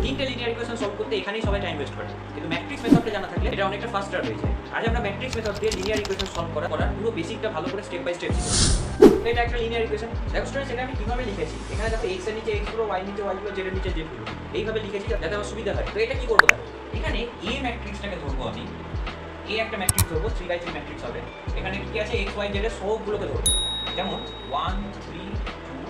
তিনটে linear equation solve করতে এখানেই সবাই টাইম ওয়েস্ট করে, কিন্তু ম্যাট্রিক্স মেথডটা জানা থাকলে এটা অনেকটা ফাস্টার হয়ে যায়। আজ আমরা ম্যাট্রিক্স মেথড দিয়ে লিনিয়ার ইকুয়েশন সলভ করার পুরো বেসিকটা ভালো করে স্টেপ বাই স্টেপ শিখব। এটা একটা লিনিয়ার ইকুয়েশন। দেখো স্টুডেন্টস, এটা আমি কিভাবে লিখেছি, এখানে দেখো x এর নিচে x পুরো, y নিচে y পুরো, z এর নিচে z পুরো, এইভাবে লিখেছি যাতে আমার সুবিধা হয়। তো এটা কি করব, দেখো এখানে a ম্যাট্রিক্সটাকে ধরবো আমি, a একটা ম্যাট্রিক্স ধরবো, 3x3 ম্যাট্রিক্স হবে। এখানে কি আছে, x y z এর সবগুলোকে ধরবো, যেমন 1 3 2,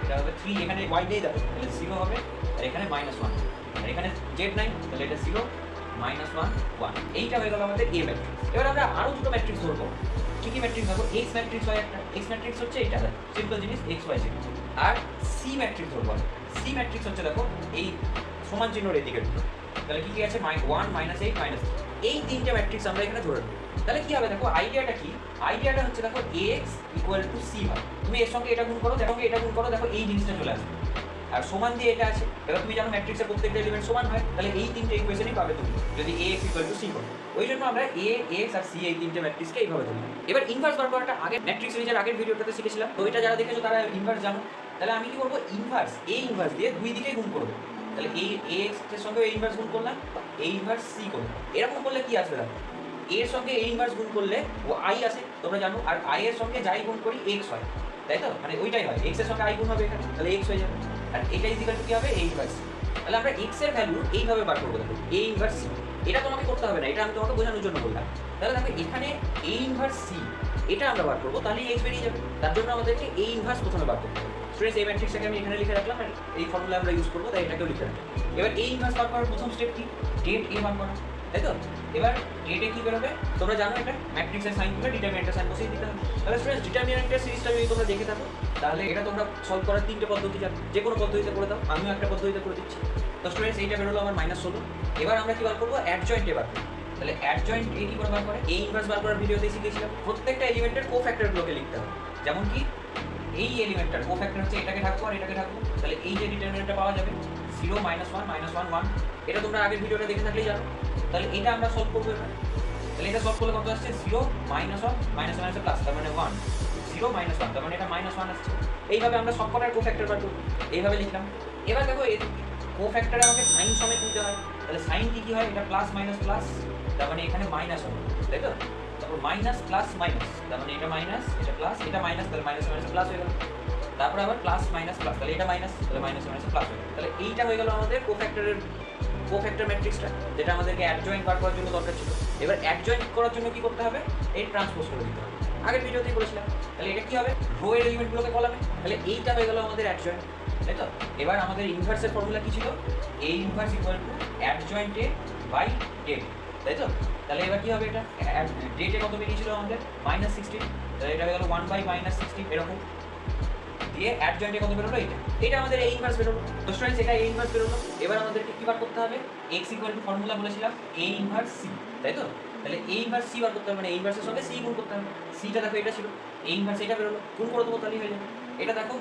এটা হবে 3, এখানে y নেই দেখো, তাহলে 0 হবে, আর এখানে -1, আর এখানে z নাই, তাহলে এটা 0 -1 1। এইটা হয়ে গেল আমাদের a ম্যাট্রিক্স। এবার আমরা আরো দুটো ম্যাট্রিক্স ধরবো। কি কি ম্যাট্রিক্স ধরবো, x ম্যাট্রিক্স হয় একটা, x ম্যাট্রিক্স হচ্ছে এটা সিম্পল জিনিস x y z। আর c ম্যাট্রিক্স ধরবো, c ম্যাট্রিক্স হচ্ছে দেখো এই সমান চিহ্নর এদিকে দুটো, তাহলে কি কি আছে, 1 -8 -3। এই তিনটে ম্যাট্রিক্স আমরা এখানে ধরে নেব। তাহলে কি হবে, দেখো আইডিয়াটা কি, আইডিয়াটা হচ্ছে দেখো ax = c হয়, তুমি এর সঙ্গে এটা গুণ করো, দেখো এটা গুণ করো, দেখো এই জিনিসটা চলে আসবে, আর সমান দিয়ে এটা আছে। এবার তুমি জানো ম্যাট্রিক্সের প্রত্যেকটা এলিমেন্ট সমান হয়, তাহলে এই তিনটে ইকুয়েশনই পাবে তুমি যদি ax = c হয়। ওই জন্য আমরা a, x আর c এই তিনটে ম্যাট্রিক্সকে এইভাবে ধরি। এবার ইনভার্স বার করাটা আগে ম্যাট্রিক্স সিরিজের আগের ভিডিওটাতে শিখেছিলাম, তো এটা যারা দেখেছো তারা ইনভার্স জানো। তাহলে আমি কি করব, ইনভার্স a ইনভার্স দিয়ে দুই দিকেই গুণ করব। তাহলে এই ax এর সঙ্গে a ইনভার্স গুণ করলাম, a ইনভার্স c করব। এরকম করলে কি আসবে, দেখো a এর সঙ্গে a ইনভার্স গুণ করলে ও i আসে, তোমরা জানো, আর i এর সঙ্গে যাই গুণ করি x হয়, তাই তো, মানে ওইটাই হয়, x এর সঙ্গে i গুণ হবে এখানে, তাহলে x হয়ে যাবে, আর এটা ইকুয়াল টু কি হবে, a ইনভার্স। তাহলে আমরা x এর ভ্যালু এইভাবে বার করব, দেখো a ইনভার্স c। এটা তোমাকে করতে হবে না, এটা আমি তোমাকে বোঝানোর জন্য বললাম। তাহলে দেখো এখানে a ইনভার্স c, এটা আমরা বার করব, তাহলে x বেরিয়ে যাবে। তার জন্য আমাদেরকে a ইনভার্স প্রথমে বার করতে হবে। স্টুডেন্টস, এই ম্যাট্রিক্সটাকে আমি এখানে লিখে রাখলাম, আর এই ফর্মুলা আমরা ইউজ করব, তাই এটাকেও লিখে রাখলাম। এবার a ইনভার্স বার করার প্রথম স্টেপ কি, ডেট a বার করা, তাই তো। এবার ডেটে কি বেরোবে, তোমরা জানো এটা ম্যাট্রিক্সের সাইন করে ডিটারমিনেন্টের সাইন বসিয়ে দিতে হবে। তাহলে স্টুডেন্টস, ডিটারমিনেন্টের সিরিজটা যদি তোমরা দেখে থাকো, তাহলে এটা তোমরা সলভ করার তিনটে পদ্ধতি জানো, যে কোনো পদ্ধতিতে করে দাও, আমিও একটা পদ্ধতিতে করে দিচ্ছি। তো স্টুডেন্টস, এইটা বেরোলো আমার -16। এবার আমরা কি বার করবো, অ্যাডজয়েন্ট এ বার করবো। তাহলে অ্যাডজয়েন্ট এ কি করে বার করে, a ইনভার্স বার করার ভিডিওতে শিখেছিলাম, প্রত্যেকটা এলিমেন্টের কোফ্যাক্টরগুলোকে লিখতে হবে। যেমন কি এই এলিমেন্টটার কোফ্যাক্টর হচ্ছে এটাকে থাকবো আর এটাকে থাকবো, তাহলে এই যে ডিটারমিনেন্টটা পাওয়া যাবে 0 -1 -1 1, এটা তোমরা আগের ভিডিওটা দেখে থাকলেই জানো। তাহলে এটা আমরা সলভ করবো এবার। তাহলে এটা সলভ করলে কত আসছে, 0 -1 -1 প্লাস, তার মানে 1, 0 -1, তার মানে এটা -1 আসছে। এইভাবে আমরা সব কটার কোফ্যাক্টর বার করব, এইভাবে লিখলাম। এবার দেখো এই কোফ্যাক্টরে আমাকে সাইন সমেত নিতে হয়, তাহলে সাইন কি হয়, এটা প্লাস মাইনাস প্লাস, তার মানে এখানে মাইনাস হবে, তাই তো। তারপর মাইনাস প্লাস মাইনাস, তার মানে এটা মাইনাস, এটা প্লাস, এটা মাইনাস, তাহলে মাইনাস মাইনাস প্লাস হয়ে গেল। তারপর আবার প্লাস মাইনাস প্লাস, তাহলে এটা মাইনাস, তাহলে মাইনাস মাইনাস প্লাস হয়ে গেল। তাহলে এইটা হয়ে গেল আমাদের কোফ্যাক্টর ম্যাট্রিক্সটা, যেটা আমাদেরকে অ্যাডজয়েন্ট বার করার জন্য দরকার ছিল। এবার অ্যাডজয়েন্ট করার জন্য কি করতে হবে, এই ট্রান্সপোজ করে দিতে হবে, আগের ভিডিওতেই বলেছিলাম। তাহলে এটা কি হবে, রো এর এলিমেন্টগুলোকে কলামে, তাহলে এইটা হয়ে গেল আমাদের অ্যাডজয়েন্ট, তাই তো। এবার আমাদের ইনভার্সের ফর্মুলা কি ছিল, a inverse = adjoint a by det, তাই তো। তাহলে এবার কি হবে, এটা ডেটে কত বেরিয়েছিল আমাদের, -16, তাহলে এটা হয়ে গেল 1/-16 এরকম দিয়ে অ্যাডজয়েন্টে কত বেরোলো, এটা আমাদের a ইনভার্স বেরোলো। তো স্টুডেন্টস, এটা a ইনভার্স বেরোলো। এবার আমাদেরকে কি বার করতে হবে, x = ফর্মুলা বলেছিলাম a ইনভার্স c, তাই তো। তাহলে a ইনভার্স c বার করতে হবে, মানে a ইনভার্সের সঙ্গে c গুণ করতে হবে। c টা দেখো এটা ছিল, a ইনভার্স এটা বেরোলো, গুণ করে দেবো, তাহলেই হয়ে যাবে। এটা দেখো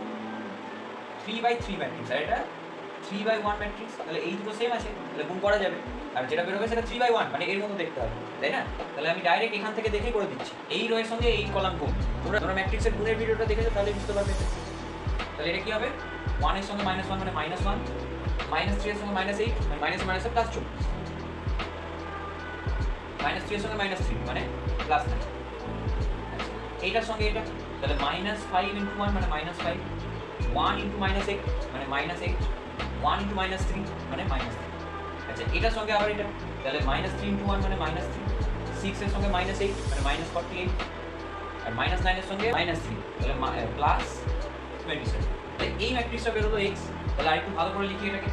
3/3 ম্যাট্রিক্স, আর এটা 3/1 ম্যাট্রিক্স, তাহলে এই দুটো সেম আছে, তাহলে গুণ করা যাবে। আর যেটা বেরোবে সেটা 3/1, মানে এর মতো দেখতে হবে, তাই না। তাহলে আমি ডাইরেক্ট এখান থেকে দেখে করে দিচ্ছি, এই রো এর সঙ্গে এই কলাম গুণ। তোমরা ম্যাট্রিক্সের গুণের ভিডিওটা দেখেছো, তাহলে বুঝতে পারবে। তাহলে এটা কি হবে, 1 এর সঙ্গে -1 মানে -1, -3 এর সঙ্গে -8 মানে মাইনাস মাইনাসে প্লাস 24, -3 এর সঙ্গে -3 মানে +9। এইটার সঙ্গে এটা, তাহলে -5 × 1 মানে -5, 1 × -8 মানে -8, 1 × -3 মানে -3। আচ্ছা, এটার সঙ্গে আবার এটা, তাহলে -3 × 1 মানে -3, 6 এর সঙ্গে -8 মানে -48, আর -9 এর সঙ্গে -3, তাহলে +27। তাহলে এই ম্যাট্রিক্সটা বেরোলো x। তাহলে আরেকটু ভালো করে লিখি এটাকে,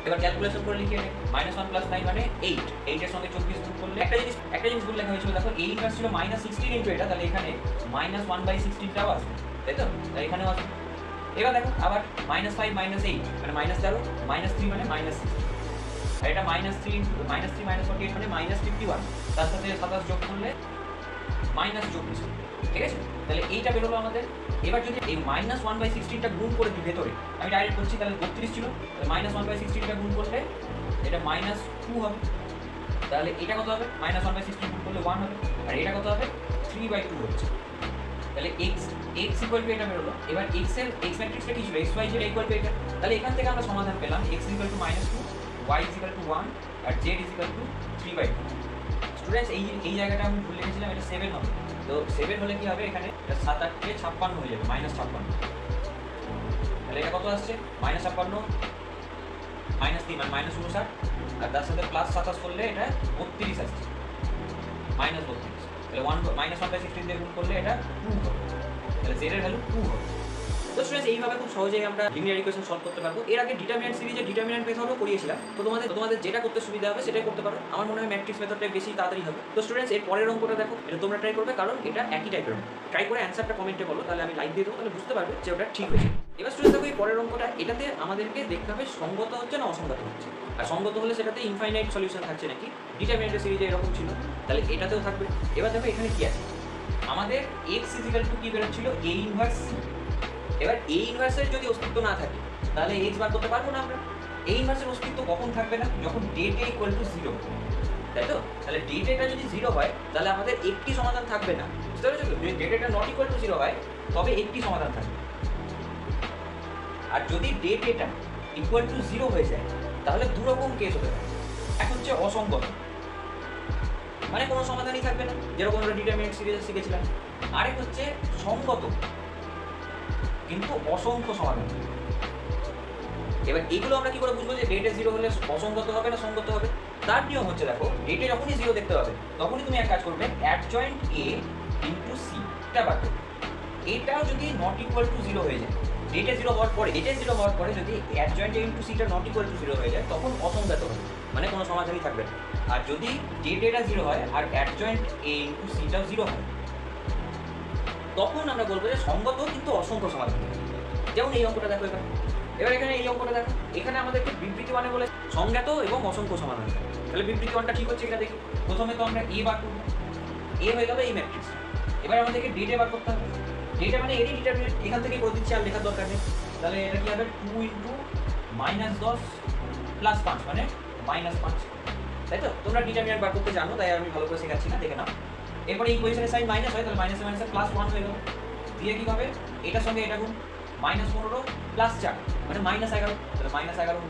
এবার ক্যালকুলেশন করে লিখি এটাকে, -1 + 9 মানে 8, 8 এর সঙ্গে 24 গুণ করলে একটা জিনিস ভুল লেখা হয়েছিল, দেখো a ইনভার্স ছিল -16 × এটা, তাহলে এখানে -1/16 টাও আসবে, তাই তো, তাই এখানেও আসবে। এবার দেখো আবার -5 - 8 মানে -13, -3 মানে -6, আর এটা -3 -48 মানে -51, তার সাথে 27 যোগ করলে -24, ঠিক আছে। তাহলে এইটা বেরোলো আমাদের। এবার যদি এই -1/16টা গুণ করে দিই ভেতরে, আমি ডাইরেক্ট করছি, তাহলে 32 ছিল, তাহলে -1/16টা গুণ করলে এটা -2 হবে। তাহলে এটা কত হবে, -1/16 গুণ করলে 1 হবে, আর এটা কত হবে, 3/2 হচ্ছে। তাহলে x ইকুয়াল টু এটা বেরোলো। এবার x এর x ম্যাট্রিক্সটা কি ছিল, x y z equal to এটা। তাহলে এখান থেকে আমরা সমাধান পেলাম x equal to -2, y equal to 1 আর z ইকুয়াল টু 3/2। স্টুডেন্টস এই জায়গাটা আমি ভুলে গেছিলাম, এটা 7 হবে। তো 7 হলে কি হবে, এখানে 7 8 কে 56 হয়ে যাবে, -56। তাহলে এটা কত আসছে, -56 -3 মানে -59, আর তার সাথে +27 করলে এটা 32 আসছে, -32। তাহলে 1/16 দিয়ে গুণ করলে এটা 2 হবে। তাহলে z এর ভ্যালু 2 হবে। তো স্টুডেন্টস এইভাবে খুব সহজেই আমরা লিনিয়ার ইকুয়েশন সলভ করতে পারবো। এর আগে ডিটারমিনেন্ট সিরিজে ডিটারমিনেন্ট মেথডও করিয়েছিলাম। তো তোমাদের যেটা করতে সুবিধা হবে সেটাই করতে পারো। আমার মনে হয় ম্যাট্রিক্স মেথডটাই বেশি তাড়াতাড়ি হবে। তো স্টুডেন্টস এর পরের অঙ্কটা দেখো, এটা তোমরা ট্রাই করবে, কারণ এটা একই টাইপের অঙ্ক। ট্রাই করে অ্যান্সারটা কমেন্টে বলো, তাহলে আমি লাইক দিয়ে দেবো, তাহলে বুঝতে পারবে যে ওটা ঠিক হয়েছে। এবার স্টুডেন্টস দেখো এই পরের অঙ্কটা, এটাতে আমাদেরকে দেখতে হবে সঙ্গত হচ্ছে না অসঙ্গত হচ্ছে। আর সঙ্গত হলে সেটাতে ইনফাইনাইট সলিউশন থাকছে নাকি, ডিটারমিনেন্টের সিরিজে এরকম ছিল, তাহলে এটাতেও থাকবে। এবার দেখো এখানে কি আছে, আমাদের x ইকুয়াল টু কি বেরোচ্ছিল, a ইনভার্স c। এবার a ইনভার্সের যদি অস্তিত্ব না থাকে তাহলে x বার করতে পারবো না আমরা। a ইনভার্সের অস্তিত্ব কখন থাকবে না, যখন ডেটা ইকুয়াল টু 0, তাই তো। তাহলে ডেটাটা যদি 0 হয় তাহলে আমাদের একটি সমাধান থাকবে না, বুঝতে পেরেছো তো। যদি ডেটাটা নট ইকুয়াল টু 0 হয় তবে একটি সমাধান থাকবে। আর যদি ডেটাটা ইকুয়াল টু 0 হয়ে যায় তাহলে দু রকম কেস হতে পারে। এক হচ্ছে অসঙ্গত, মানে কোনো সমাধানই থাকবে না, যেরকম আমরা ডিটারমিনেন্ট সিরিজে শিখেছিলাম। আরেক হচ্ছে সঙ্গত কিন্তু অসংখ্য সমাধান। এবার এগুলো আমরা কি করে বুঝবো যে ডেটে 0 হলে অসঙ্গত হবে না সঙ্গত হবে? তার নিয়ম হচ্ছে, দেখো ডেটে যখনই 0 দেখতে পাবে তখনই তুমি এক কাজ করবে, অ্যাডজয়েন্ট a ইনটু c এটা বার করবে। এটাও যদি নট ইকুয়াল টু 0 হয়ে যায়, ডেটে 0 হওয়ার পরে যদি অ্যাডজয়েন্ট a ইনটু c টা নট ইকুয়াল টু 0 হয়ে যায় তখন অসঙ্গত হবে, মানে কোনো সমাধানই থাকবে না। আর যদি ডেটেটা 0 হয় আর অ্যাডজয়েন্ট a ইনটু c টাও 0 হয় তখন আমরা বলবো যে সঙ্গত কিন্তু অসংখ্য সমাধান। যেমন এই অঙ্কটা দেখো, এবার এখানে এই অঙ্কটা দেখো, এখানে আমাদেরকে বিবৃতি মানে বলে সংজ্ঞাত এবং অসংখ্য সমাধান। তাহলে বিবৃতি ওয়ানটা ঠিক হচ্ছে এটা দেখি। প্রথমে তো আমরা a বার করবো, a হয়ে গেল এই ম্যাট্রিক্স। এবার আমাদেরকে ডেটা বার করতে হবে, ডেটা মানে এরই ডিটারমিনেন্ট, এখান থেকে করে দিচ্ছি, আর লেখার দরকার নেই। তাহলে এটা কি হবে, 2 ইন্টু -10 প্লাস 5 মানে -5, তাই তো। তোমরা ডিটারমিনেন্ট বার করতে জানো, তাই আমি ভালো করে শেখাচ্ছি না, দেখে নাও। এরপরে এই ইকুয়েশনের সাইন মাইনাস হয়, তাহলে মাইনাসে মাইনাসে প্লাস 1 হয়ে গেল। দিয়ে কি হবে, এটার সঙ্গে এটা গুণ, -15 প্লাস 4 মানে -11, তাহলে -11।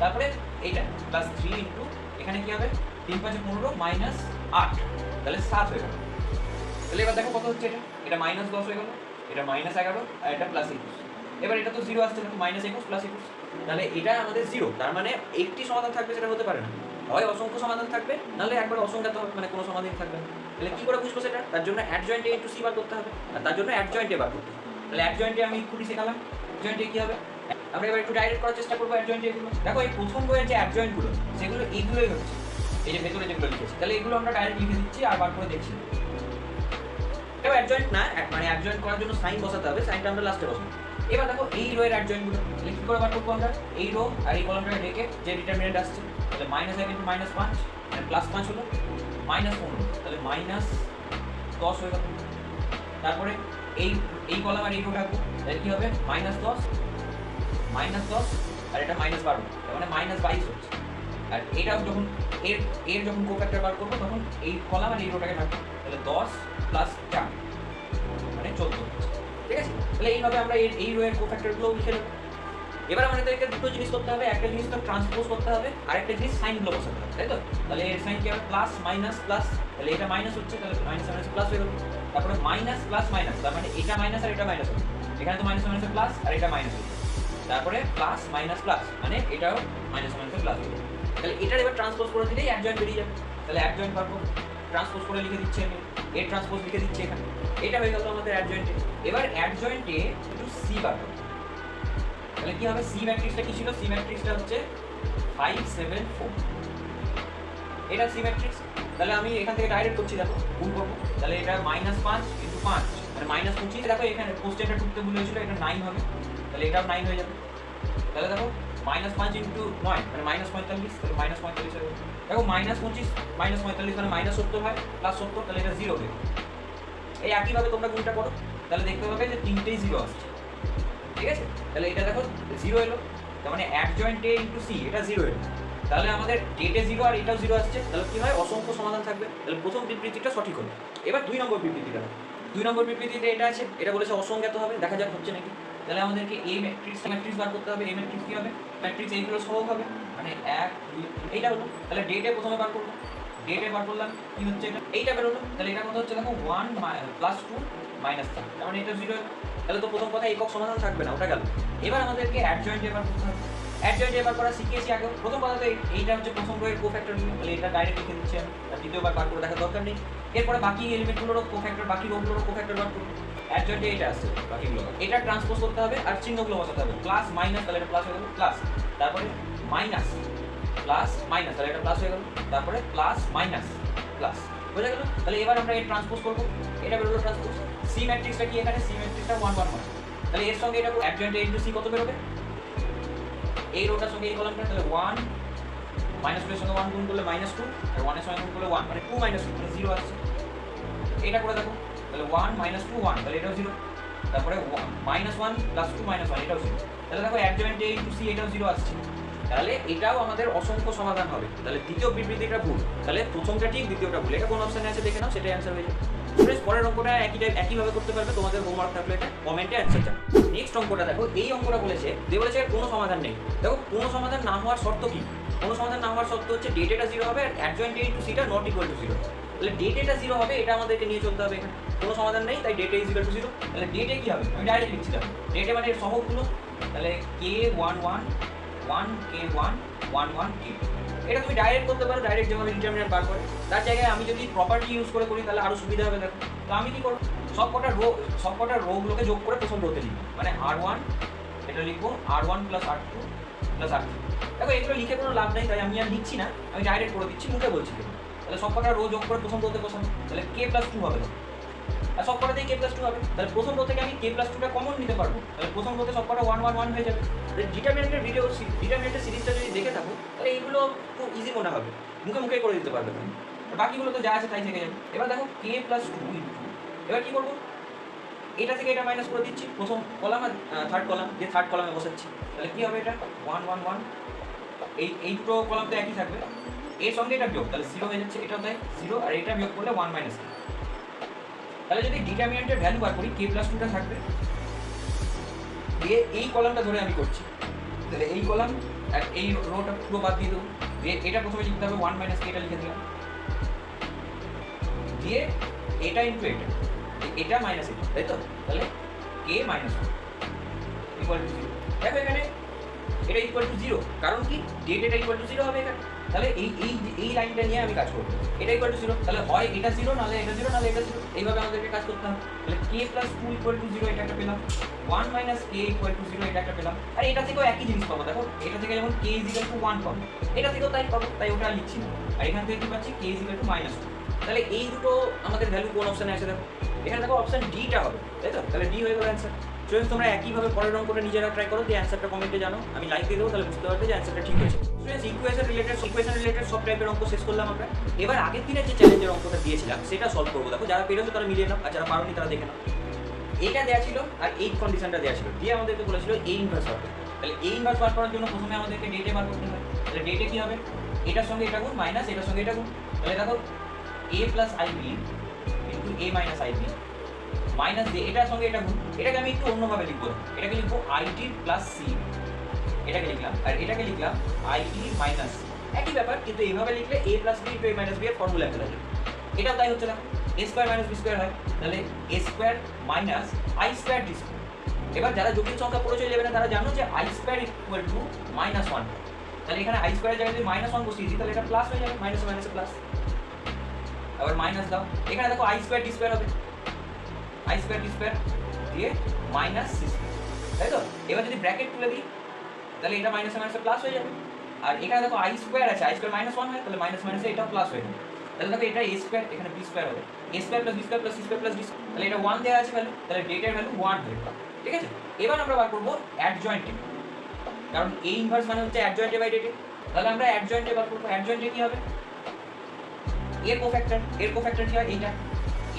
তারপরে এইটা প্লাস 3 ইন্টু এখানে কি হবে, 3 5 15 -8, তাহলে 7 হয়ে গেল। তাহলে এবার দেখো কত হচ্ছে, এটা -10 হয়ে গেল, এটা -11 আর এটা +21। এবার এটা তো 0 আসছে না, -21 + 21, তাহলে এটা আমাদের 0। তার মানে একটি সমাধান থাকবে, সেটা হতে পারে না, হয় অসংখ্য সমাধান থাকবে, নাহলে একবার অসংখ্যাত হবে, মানে কোনো সমাধান থাকবে না। তাহলে কি করে বুঝবো সেটা? তার জন্য অ্যাডজয়েন্ট a ইনটু c বার করতে হবে, আর তার জন্য অ্যাডজয়েন্ট a বার করতে হবে। তাহলে অ্যাডজয়েন্ট a আমি খুবই শেখালাম, অ্যাডজয়েন্ট a কি হবে, আমরা এবার একটু ডাইরেক্ট করার চেষ্টা করবো অ্যাডজয়েন্ট a গুলো। দেখো এই প্রথম বইয়ের যে অ্যাডজয়েন্ট গুলো সেগুলো এইগুলোই হচ্ছে, এই যে ভেতরে যেগুলো লিখেছি, তাহলে এগুলো আমরা ডাইরেক্ট লিখে দিচ্ছি আর বার করে দেখছি। এবার অ্যাডজয়েন্ট না, মানে অ্যাডজয়েন্ট করার জন্য সাইন বসাতে হবে, সাইনটা আমরা লাস্টে বসাবো। এবার দেখো এই রো এর অ্যাডজয়েন্ট গুলো তাহলে কি করে বার করবো আমরা, এই রো আর এই কলামটা রেখে যে ডিটারমিনেন্ট আসছে, তাহলে -1 ইনটু -5 মানে +5 হলো, -15 তাহলে -10 হয়ে গেল। তারপরে এই কলাম আর এই রো রাখবো, তাহলে কি হবে, -10 আর এটা -12, তার মানে -22 হচ্ছে। আর এটা যখন এর যখন কোফ্যাক্টর বার করবো তখন এই কলাম আর এই রোটাকে রাখবো, তাহলে 10 + 4 মানে 14 হচ্ছে, ঠিক আছে। তাহলে এইভাবে আমরা এই রো এর কোফ্যাক্টরগুলো লিখে নেব। এবার আমাদেরকে দুটো জিনিস করতে হবে, একটা জিনিস তো ট্রান্সপোজ করতে হবে, আর একটা জিনিস সাইনগুলো বসাতে হবে, তাই তো। তাহলে এর সাইন কি হবে, প্লাস মাইনাস প্লাস, তাহলে এটা মাইনাস হচ্ছে, তাহলে মাইনাস মাইনাস প্লাস হয়ে গেল। তারপরে মাইনাস প্লাস মাইনাস, তার মানে এটা মাইনাস আর এটা মাইনাস হবে, এখানে তো মাইনাস মাইনাসে প্লাস আর এটা মাইনাস হবে। তারপরে প্লাস মাইনাস প্লাস মানে এটাও মাইনাস মাইনাসে প্লাস হবে। তাহলে এটার এবার ট্রান্সপোজ করে দিলেই অ্যাডজয়েন্ট বেরিয়ে যাবে। তাহলে অ্যাডজয়েন্ট পারবো, ট্রান্সপোজ করে লিখে দিচ্ছি আমি, এর ট্রান্সপোজ লিখে দিচ্ছি এখানে, এটা হয়ে গেল আমাদের অ্যাডজয়েন্টে। এবার অ্যাডজয়েন্টে একটু সি বার করব। তাহলে কি হবে, সি ম্যাট্রিক্সটা কি ছিল, সি ম্যাট্রিক্সটা হচ্ছে 5 7 4, এটা সি ম্যাট্রিক্স। তাহলে আমি এখান থেকে ডাইরেক্ট করছি, দেখো গুণ করবো, তাহলে এটা -5 ইনটু 5 মানে -25। দেখো এখানে কোশ্চেনটা টুকতে ভুল হয়েছিল, এটা 9 হবে, তাহলে এটাও 9 হয়ে যাবে। তাহলে দেখো -5 ইনটু 9 মানে -45, তাহলে -45 হবে। দেখো -25 -45 মানে -70 হয়, +70, তাহলে এটা 0 হবে। এই একইভাবে তোমরা গুণটা করো, তাহলে দেখতে পাবে যে তিনটেই 0 আসছে, ঠিক আছে। তাহলে এটা দেখো 0 এলো, তার মানে অ্যাডজয়েন্ট a ইনটু c এটা 0 এলো। তাহলে আমাদের ডেটে 0 আর এটাও 0 আসছে, তাহলে কি হয়, অসংখ্য সমাধান থাকবে। তাহলে প্রথম বিবৃতিটা সঠিক হলো। এবার 2 নম্বর বিবৃতিটা, 2 নম্বর বিবৃতিতে এটা আছে, এটা বলেছে অসংজ্ঞাত হবে, দেখা যাক হচ্ছে নাকি। তাহলে আমাদেরকে এই ম্যাট্রিক্স বার করতে হবে। এই ম্যাট্রিক্স কি হবে? ম্যাট্রিক্স এইগুলো সহগ হবে, মানে 1 2 এইটা হলো। তাহলে ডেটে প্রথমে বার করব, ডেটে বার করলাম কি হচ্ছে এটা, এইটা বের হলো। তাহলে এটা কত হচ্ছে দেখো 1 + 2 - 3, তার মানে এটা 0। তাহলে তো প্রথম কথা একক সমাধান থাকবে না, ওটা গেল। এবার আমাদেরকে অ্যাডজয়েন্ট এবার করতে হবে। অ্যাডজয়েন্ট এবার করা শিখিয়েছি আগে। প্রথম কথা তো এইটা হচ্ছে প্রথম রোয়ের কোফ্যাক্টর নিয়ে, তাহলে এটা ডাইরেক্ট লিখে দিচ্ছি আমি, আর দ্বিতীয়বার বার করে দেখার দরকার নেই। এরপরে বাকি এলিমেন্টগুলোরও কোফ্যাক্টর, বাকি রোগুলোরও কোফ্যাক্টর বার করব। অ্যাডজয়েন্টে এটা আসছে বাকিগুলো, এটা ট্রান্সপোজ করতে হবে আর চিহ্নগুলো বসাতে হবে, প্লাস মাইনাস, তাহলে এটা প্লাস হয়ে গেল, প্লাস, তারপরে মাইনাস, প্লাস মাইনাস, তাহলে এটা প্লাস হয়ে গেল, তারপরে প্লাস মাইনাস প্লাস, বোঝা গেল? তাহলে এবার আমরা এর ট্রান্সপোজ করব, এটা বেরোলো ট্রান্সপোজ। সি ম্যাট্রিক্সটা কি এখানে? সি ম্যাট্রিক্সটা 1 1 1, তাহলে এর সঙ্গে এটা অ্যাডজয়েন্টে ইনটু সি কত বেরোবে? এই রোটার সঙ্গে এই কলামটা, তাহলে 1 -2 এর সঙ্গে 1 গুণ করলে -2, আর 1 এর সঙ্গে গুণ করলে 1, মানে 2 - 2 মানে 0 আসছে। এটা করে দেখো, তাহলে 1 - 2 1, তাহলে এটাও 0। তারপরে -1 + 2 - 1, এটাও 0। তাহলে দেখো অ্যাডজয়েন্টে ইনটু সি এটাও 0 আসছে। তাহলে এটাও আমাদের অসংখ্য সমাধান হবে। তাহলে দ্বিতীয় বিবৃতিটা ভুল, তাহলে প্রথমটা ঠিক দ্বিতীয়টা ভুল। এটা কোন অপশনে আছে দেখে নাও, সেটাই অ্যান্সার হয়ে যাবে। স্টুডেন্টস পরের অঙ্কটা একইভাবে করতে পারবে, তোমাদের হোমওয়ার্ক থাকলে এটা কমেন্টে অ্যান্সার চাও। নেক্সট অঙ্কটা দেখো, এই অঙ্কটা বলেছে কোনো সমাধান নেই। দেখো কোনো সমাধান না হওয়ার শর্ত কি? কোনো সমাধান না হওয়ার শর্ত হচ্ছে ডেটা 0 হবে আর অ্যাডজয়েন্ট ইনটু সিটা নট ইকুয়াল টু 0। তাহলে ডেটা 0 হবে, এটা আমাদেরকে নিয়ে চলতে হবে। এখানে কোনো সমাধান নেই, তাই ডেটা ইজ ইকুয়াল টু 0। তাহলে ডেটে কি হবে? আমি ডাইরেক্ট লিখছিলাম ডেটে মানে এর সহগগুলো, তাহলে k1 1 1 k1 1 1 k। এটা তুমি ডাইরেক্ট করতে পারো, ডাইরেক্ট যেভাবে ডিটারমিনেন্ট বার করে। তার জায়গায় আমি যদি প্রপার্টি ইউজ করে করি তাহলে আরো সুবিধা হবে। দেখো তো আমি কি করব, সবকটা রোগুলোকে যোগ করে প্রথম রোতে লিখব, মানে r1, এটা লিখবো r1 + r2 + r3। দেখো এগুলো লিখে কোনো লাভ নেই, তাই আমি আর লিখছি না, আমি ডাইরেক্ট করে দিচ্ছি, মুখে বলছি। তাহলে সবকটা রো যোগ করে প্রথম রোতে বসাবো, তাহলে k + 2 হবে, আর সবকটাতেই k + 2 হবে। তাহলে প্রথম রো থেকে আমি k + 2টা কমন নিতে পারবো, তাহলে প্রথম রোতে সবকটা 1 1 1 হয়ে যাবে। ডিটারমিনেন্টের ডিটারমিনেন্টের সিরিজটা যদি দেখে থাকো তাহলে এইগুলো খুব ইজি মনে হবে, মুখে মুখে করে দিতে পারবে তুমি। বাকিগুলো তো যা আছে তাই থেকে যাবে। এবার দেখো k + 2 ইনটু, এবার কি করবো, এটা থেকে এটা মাইনাস করে দিচ্ছি, প্রথম কলাম আর থার্ড কলাম দিয়ে থার্ড কলামে বসাচ্ছি। তাহলে কি হবে, এটা 1 1 1, এই দুটো কলাম তো একই থাকবে, এর সঙ্গে এটা বিয়োগ, তাহলে 0 হয়ে যাচ্ছে, এটাও তাই 0, আর এটা বিয়োগ করলে 1 - k। তাহলে যদি ডিটারমিনেন্টের ভ্যালু বার করি, k + 2টা থাকবে, দিয়ে এই কলামটা ধরে আমি করছি, তাহলে এই কলাম আর এই রোটা পুরো বাদ দিয়ে দেবো, দিয়ে এটা প্রথমে লিখতে হবে 1 - k, এটা লিখে দিলাম, দিয়ে এটা ইনটু এটা মাইনাস এটা, তাই তো? তাহলে k - 1 ইকুয়াল টু 0। দেখো এখানে এটা ইকুয়াল টু 0, কারণ কি ডেট এটা ইকুয়াল টু 0 হবে এখানে। তাহলে এই লাইনটা নিয়ে আমি কাজ করব, এটা ইকুয়াল টু 0, তাহলে হয় এটা 0, নালে এটা 0, নালে এটা 0, এইভাবে আমাদেরকে কাজ করতে হবে। তাহলে k + 2 ইকুয়াল টু 0, এটা একটা পেলাম, 1 - k ইকুয়াল টু 0, এটা একটা পেলাম। আর এটা থেকেও একই জিনিস পাবো, দেখো এটা থেকে যেমন k ইকুয়াল টু 1 পাবো, এটা থেকেও তাই পাবো, তাই ওটা লিখছি না। আর এখান থেকে কি পাচ্ছি, k ইকুয়াল টু -2। তাহলে এই দুটো আমাদের ভ্যালু কোন অপশনে আছে দেখো, এখানে দেখো অপশন ডিটা হবে, তাই তো? তাহলে ডি হয়ে গেল অ্যান্সার। স্টুডেন্টস তোমরা একইভাবে পরের অঙ্কটা নিজেরা ট্রাই করো, দিয়ে অ্যান্সারটা কমেন্টে জানো, আমি লাইক দিয়ে দেবো, তাহলে বুঝতে পারবে যে অ্যান্সারটা ঠিক হয়েছে। স্টুডেন্টস ইকুয়েশন রিলেটেড সব টাইপের অঙ্ক শেষ করলাম আমরা। এবার আগের দিনের যে চ্যালেঞ্জের অঙ্কটা দিয়েছিলাম সেটা সলভ করবো। দেখো যারা পেরেছো তারা মিলিয়ে নাও, আর যারা পারোনি তারা দেখে নাও। এইটা দেওয়া ছিল আর এই কন্ডিশনটা দেওয়া ছিল, দিয়ে আমাদেরকে বলেছিল এ ইনভার্স বার করতে। তাহলে এ ইনভার্স বার করার জন্য প্রথমে আমাদেরকে ডেটে বার করতে হয়। তাহলে ডেটে কি হবে, এটার সঙ্গে এটা গুণ মাইনাস এটার সঙ্গে এটা গুণ। তাহলে দেখো a + ib into a - ib minus দিয়ে এটার সঙ্গে এটা গুণ। এটাকে আমি একটু অন্যভাবে লিখবো, এটাকে লিখবো it + c, এটাকে লিখলাম, আর এটাকে লিখলাম it - c। একই ব্যাপার, কিন্তু এইভাবে লিখলে a + b into a - b এর ফর্মুলা ফেলা যাবে। এটা তাই হচ্ছে না, a² - b² হয়, তাহলে a² - i² d²। এবার যারা জটিল সংখ্যা পড়েছে 11 তারা জানো যে i² ইকুয়াল টু -1। তাহলে এখানে i² এর জায়গায় যদি -1 বসিয়ে দিই তাহলে এটা প্লাস হয়ে যাবে, মাইনাসে মাইনাসে প্লাস। আবার মাইনাস দাও, এখানে দেখো i² d² হবে, i² d² দিয়ে -c², তাই তো? এবার যদি ব্র্যাকেট তুলে দিই তাহলে এটা মাইনাসে মাইনাসে প্লাস হয়ে যাবে। আর এখানে দেখো i² আছে, i² -1 হয়, তাহলে মাইনাস মাইনাসে এটা প্লাস হয়ে যাবে। তাহলে দেখো এটা a² এখানে b² হবে, a² + b² + c² + d²। তাহলে এটা 1 দেওয়া আছে ভ্যালু, তাহলে ডেটের ভ্যালু 1 হয়ে গেল। ঠিক আছে, এবার আমরা বার করব অ্যাডজয়েন্টে, কারণ a ইনভার্স মানে হচ্ছে অ্যাডজয়েন্টে বাই ডেটে। তাহলে আমরা অ্যাডজয়েন্টে বার করব। অ্যাডজয়েন্টে কি হবে, এর কোফ্যাক্টর কি হয়, এইটা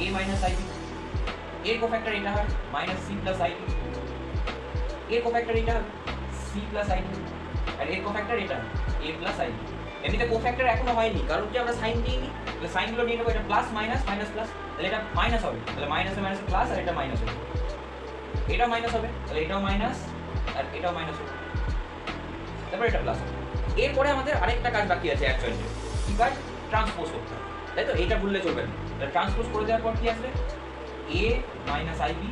a - ib, এর কোফ্যাক্টর এটা হয় -c + ib, এর কোফ্যাক্টর এটা হবে c + ib, আর এর কোফ্যাক্টর এটা a + ib। এমনিতে কোফ্যাক্টর এখনো হয়নি, কারণ কি আমরা সাইন নিইনি, তাহলে সাইনগুলো নিয়ে নেবো, এটা প্লাস মাইনাস মাইনাস প্লাস, তাহলে এটা মাইনাস হবে, তাহলে মাইনাসে মাইনাসে প্লাস, আর এটা মাইনাস হবে, এটাও মাইনাস হবে, তাহলে এটাও মাইনাস আর এটাও মাইনাস হবে, তারপর এটা প্লাস হবে। এরপরে আমাদের আরেকটা কাজ বাকি আছে অ্যাডজয়েন্টের, কি কাজ? ট্রান্সপোজ করতে হবে, তাই তো? এইটা ভুললে চলবে না। তাহলে ট্রান্সপোজ করে দেওয়ার পর কি আসবে? এ মাইনাস আইবি,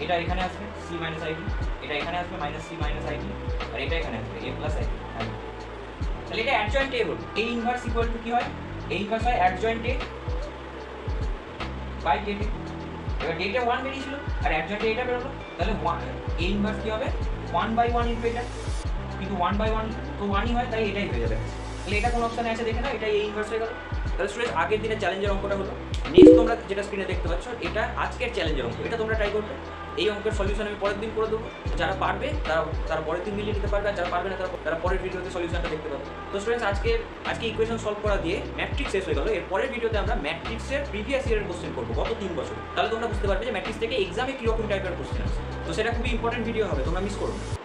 এটা এখানে আসবে সি মাইনাস আইবি, এটা এখানে আসবে মাইনাস সি মাইনাস আইবি, আর এটা এখানে আসবে এ প্লাস আইবি। তাহলে এটা অ্যাডজয়েন্ট এ হলো। এ ইনভার্স ইকুয়াল টু কি হয়? এ ইনভার্স হয় অ্যাডজয়েন্ট এ বাই ডেট এ। এবার ডেটে 1 বেরিয়েছিল আর অ্যাডজয়েন্টে এটা বেরোলো, তাহলে এ ইনভার্স কি হবে? 1/1 ইনটু এটা, কিন্তু 1/1 তো 1ই হয়, তাই এটাই হয়ে যাবে। তাহলে এটা কোন অপশনে আছে দেখে নাও, এটা এ ইনভার্স হয়ে গেল। তাহলে স্টুডেন্টস আগের দিনের চ্যালেঞ্জের অঙ্কটা হলো, নেক্সট তোমরা যেটা স্ক্রিনে দেখতে পাচ্ছ এটা আজকের চ্যালেঞ্জের অঙ্ক, এটা তোমরা ট্রাই করবে। এই অঙ্কের সলিউশন আমি পরের দিন করে দেবো, যারা পারবে তারা পরের দিন মিলিয়ে নিতে পারবে, আর যারা পারবে না তারা পরের ভিডিওতে সলিউশনটা দেখতে পাবে। তো স্টুডেন্টস আজকে ইকুয়েশন সলভ করা দিয়ে ম্যাট্রিক্স শেষ হয়ে গেল। এর পরের ভিডিওতে আমরা ম্যাট্রিক্সের প্রিভিয়াস ইয়ারের কোশ্চেন করবো, গত 3 বছর। তাহলে তোমরা বুঝতে পারবে যে ম্যাট্রিক্স থেকে এক্সামে কীরকম টাইপের কোশ্চেন আছে। তো সেটা খুবই ইম্পর্টেন্ট ভিডিও হবে, তোমরা মিস করো না।